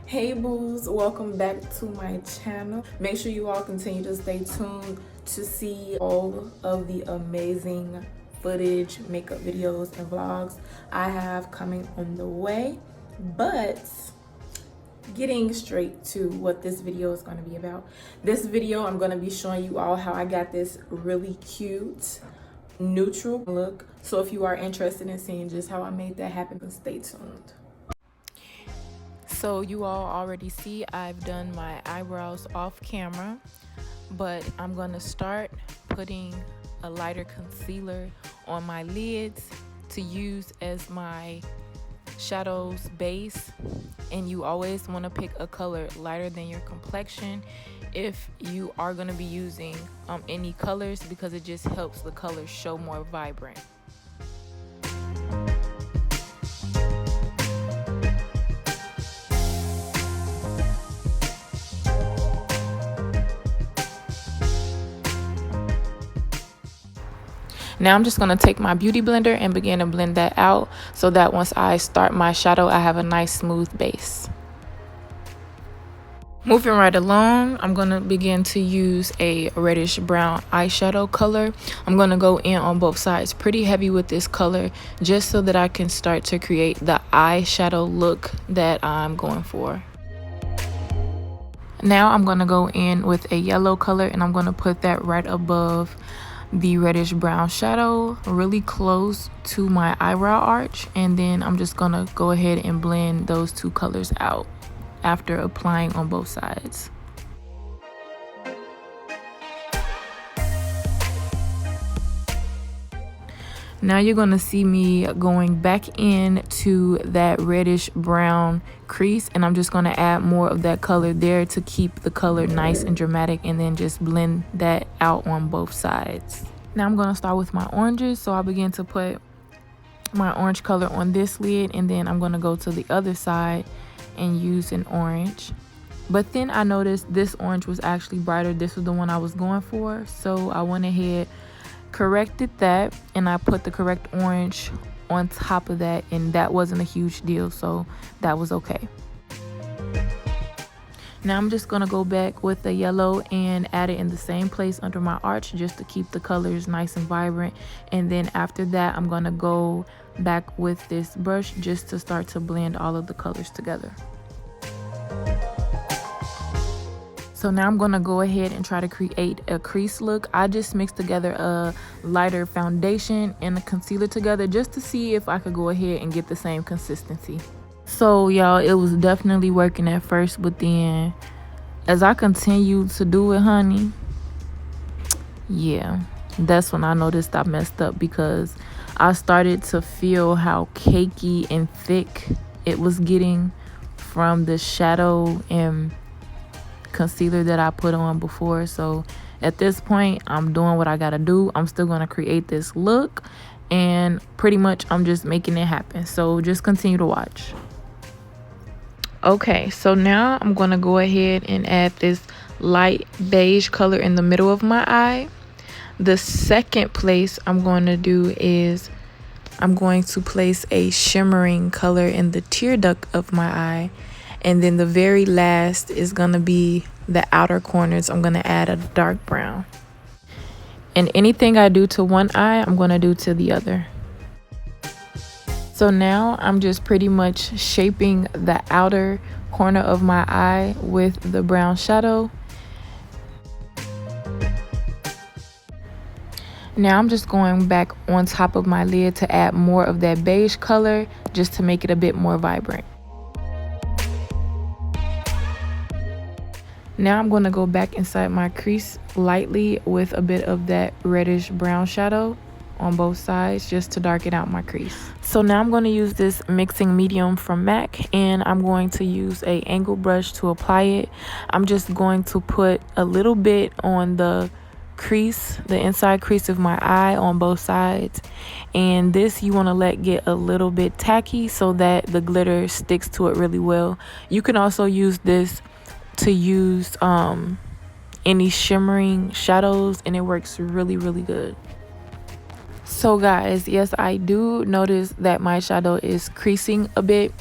Hey boos, welcome back to my channel. Make sure you all continue to stay tuned to see all of the amazing footage, makeup videos, and vlogs I have coming on the way. But getting straight to what this video is going to be about. This video, I'm going to be showing you all how I got this really cute neutral look. So if you are interested in seeing just how I made that happen, stay tuned. So you all already see I've done my eyebrows off camera, but I'm gonna start putting a lighter concealer on my lids to use as my shadows base. And you always want to pick a color lighter than your complexion if you are going to be using any colors, because it just helps the colors show more vibrant. Now I'm just going to take my beauty blender and begin to blend that out so that once I start my shadow, I have a nice smooth base. Moving right along, I'm going to begin to use a reddish brown eyeshadow color. I'm going to go in on both sides pretty heavy with this color just so that I can start to create the eyeshadow look that I'm going for. Now I'm going to go in with a yellow color and I'm going to put that right above the reddish brown shadow, really close to my eyebrow arch, and then I'm just gonna go ahead and blend those two colors out after applying on both sides. Now you're going to see me going back into that reddish brown crease, and I'm just going to add more of that color there to keep the color nice and dramatic, and then just blend that out on both sides. Now I'm going to start with my oranges, so I'll begin to put my orange color on this lid, and then I'm going to go to the other side and use an orange. But then I noticed this orange was actually brighter. This was the one I was going for, so I went ahead, corrected that, and I put the correct orange on top of that, and that wasn't a huge deal, so that was okay. Now I'm just gonna go back with the yellow and add it in the same place under my arch just to keep the colors nice and vibrant, and then after that I'm gonna go back with this brush just to start to blend all of the colors together. So now I'm going to go ahead and try to create a crease look. I just mixed together a lighter foundation and a concealer together just to see if I could go ahead and get the same consistency. So y'all, it was definitely working at first, but then as I continued to do it, honey, yeah, that's when I noticed I messed up, because I started to feel how cakey and thick it was getting from the shadow and concealer that I put on before. So at this point, I'm doing what I gotta do. I'm still gonna create this look, and pretty much I'm just making it happen. So just continue to watch. Okay, so now I'm gonna go ahead and add this light beige color in the middle of my eye. The second place I'm going to do is I'm going to place a shimmering color in the tear duct of my eye. And then the very last is going to be the outer corners. I'm going to add a dark brown. And anything I do to one eye, I'm going to do to the other. So now I'm just pretty much shaping the outer corner of my eye with the brown shadow. Now I'm just going back on top of my lid to add more of that beige color just to make it a bit more vibrant. Now I'm going to go back inside my crease lightly with a bit of that reddish brown shadow on both sides just to darken out my crease. So now I'm going to use this mixing medium from MAC, and I'm going to use a angle brush to apply it. I'm just going to put a little bit on the crease, the inside crease of my eye on both sides, and this you want to let get a little bit tacky so that the glitter sticks to it really well. You can also use this to use any shimmering shadows, and it works really good. So guys, yes, I do notice that my shadow is creasing a bit,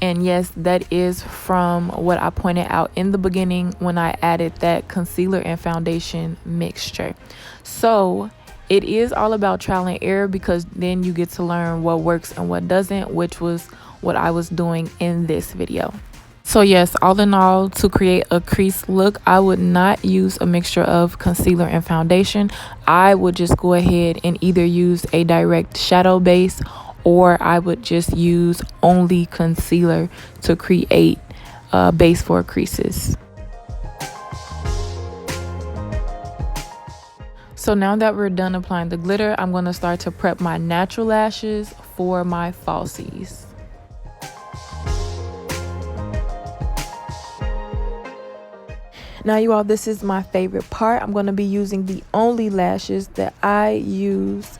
And yes, that is from what I pointed out in the beginning when I added that concealer and foundation mixture. So it is all about trial and error, because then you get to learn what works and what doesn't, which was what I was doing in this video. So yes, all in all, to create a crease look, I would not use a mixture of concealer and foundation. I would just go ahead and either use a direct shadow base, or I would just use only concealer to create a base for creases. So now that we're done applying the glitter, I'm going to start to prep my natural lashes for my falsies. Now you all, this is my favorite part. I'm going to be using the only lashes that I use.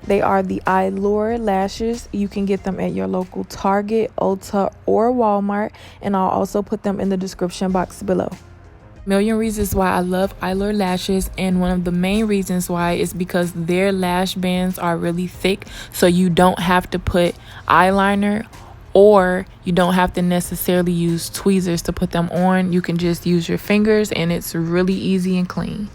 They are the Allure lashes. You can get them at your local Target, Ulta, or Walmart, and I'll also put them in the description box below. Million reasons why I love Allure lashes, and one of the main reasons why is because their lash bands are really thick, so you don't have to put eyeliner, or you don't have to necessarily use tweezers to put them on. You can just use your fingers, and it's really easy and clean.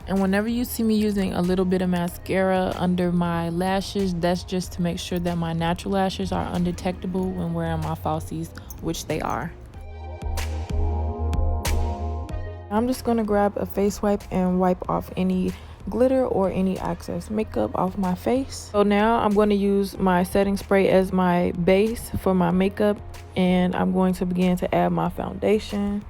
And whenever you see me using a little bit of mascara under my lashes, that's just to make sure that my natural lashes are undetectable when wearing my falsies, which they are. I'm just going to grab a face wipe and wipe off any glitter or any excess makeup off my face. So now I'm going to use my setting spray as my base for my makeup, and I'm going to begin to add my foundation.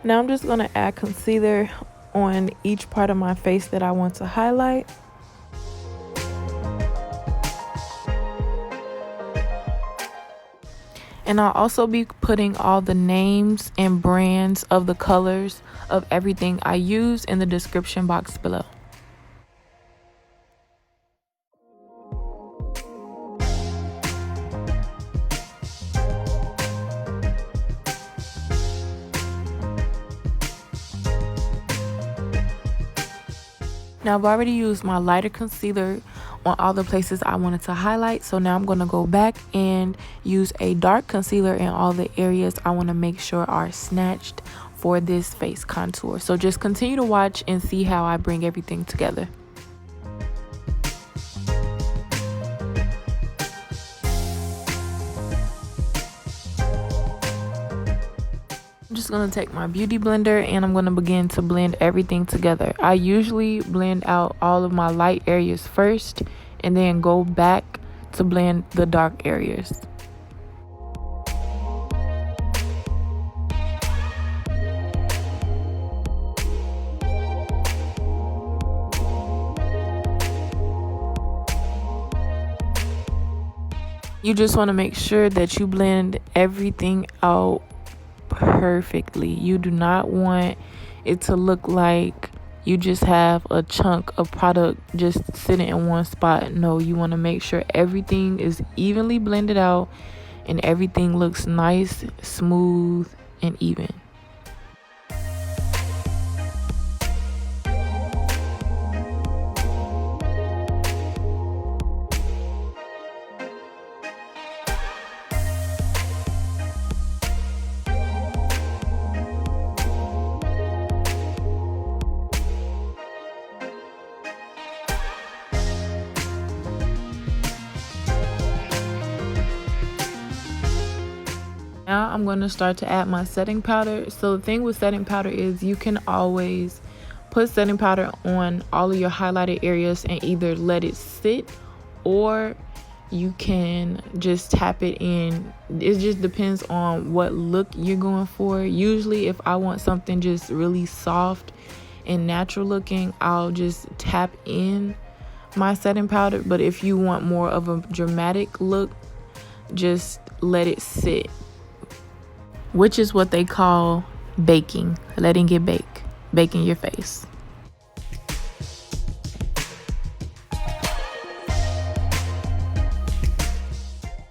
Now I'm just going to add concealer on each part of my face that I want to highlight. And I'll also be putting all the names and brands of the colors of everything I use in the description box below. Now I've already used my lighter concealer on all the places I wanted to highlight. So now I'm going to go back and use a dark concealer in all the areas I want to make sure are snatched for this face contour. So just continue to watch and see how I bring everything together. I'm just going to take my beauty blender and I'm going to begin to blend everything together. I usually blend out all of my light areas first and then go back to blend the dark areas. You just want to make sure that you blend everything out perfectly. You do not want it to look like you just have a chunk of product just sitting in one spot. No, you want to make sure everything is evenly blended out and everything looks nice, smooth, and even. I'm going to start to add my setting powder. So the thing with setting powder is you can always put setting powder on all of your highlighted areas and either let it sit, or you can just tap it in. It just depends on what look you're going for. Usually if I want something just really soft and natural looking, I'll just tap in my setting powder. But if you want more of a dramatic look, just let it sit, which is what they call baking, letting it bake, baking your face.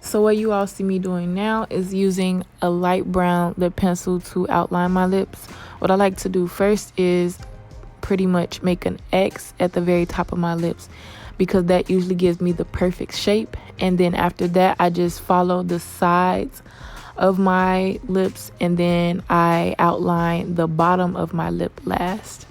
So what you all see me doing now is using a light brown lip pencil to outline my lips. What I like to do first is pretty much make an X at the very top of my lips, because that usually gives me the perfect shape. And then after that, I just follow the sides of my lips, and then I outline the bottom of my lip last.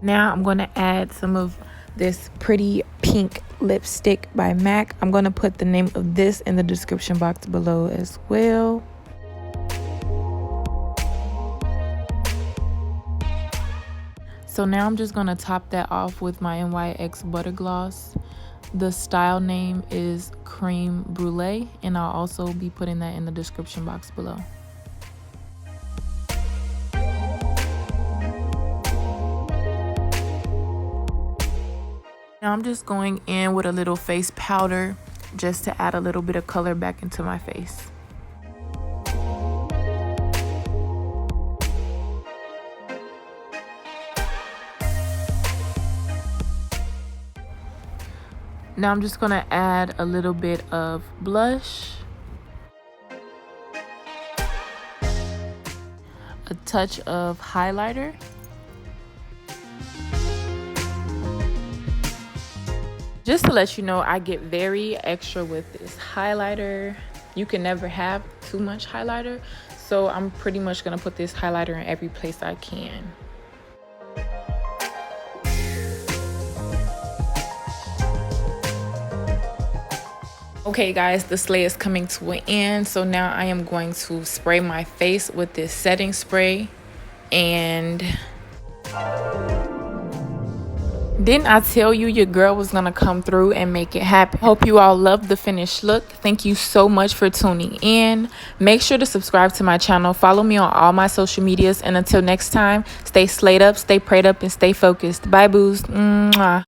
Now I'm going to add some of this pretty pink lipstick by MAC. I'm going to put the name of this in the description box below as well. So now I'm just going to top that off with my NYX Butter Gloss. The style name is Cream Brulee, and I'll also be putting that in the description box below. Now I'm just going in with a little face powder just to add a little bit of color back into my face. Now I'm just going to add a little bit of blush, a touch of highlighter, just to let you know, I get very extra with this highlighter. You can never have too much highlighter, so I'm pretty much going to put this highlighter in every place I can. Okay guys, the slay is coming to an end, so now I am going to spray my face with this setting spray. And didn't I tell you your girl was gonna come through and make it happen? Hope you all love the finished look. Thank you so much for tuning in. Make sure to subscribe to my channel, follow me on all my social medias, and until next time, stay slayed up, stay prayed up, and stay focused. Bye boos. Mwah.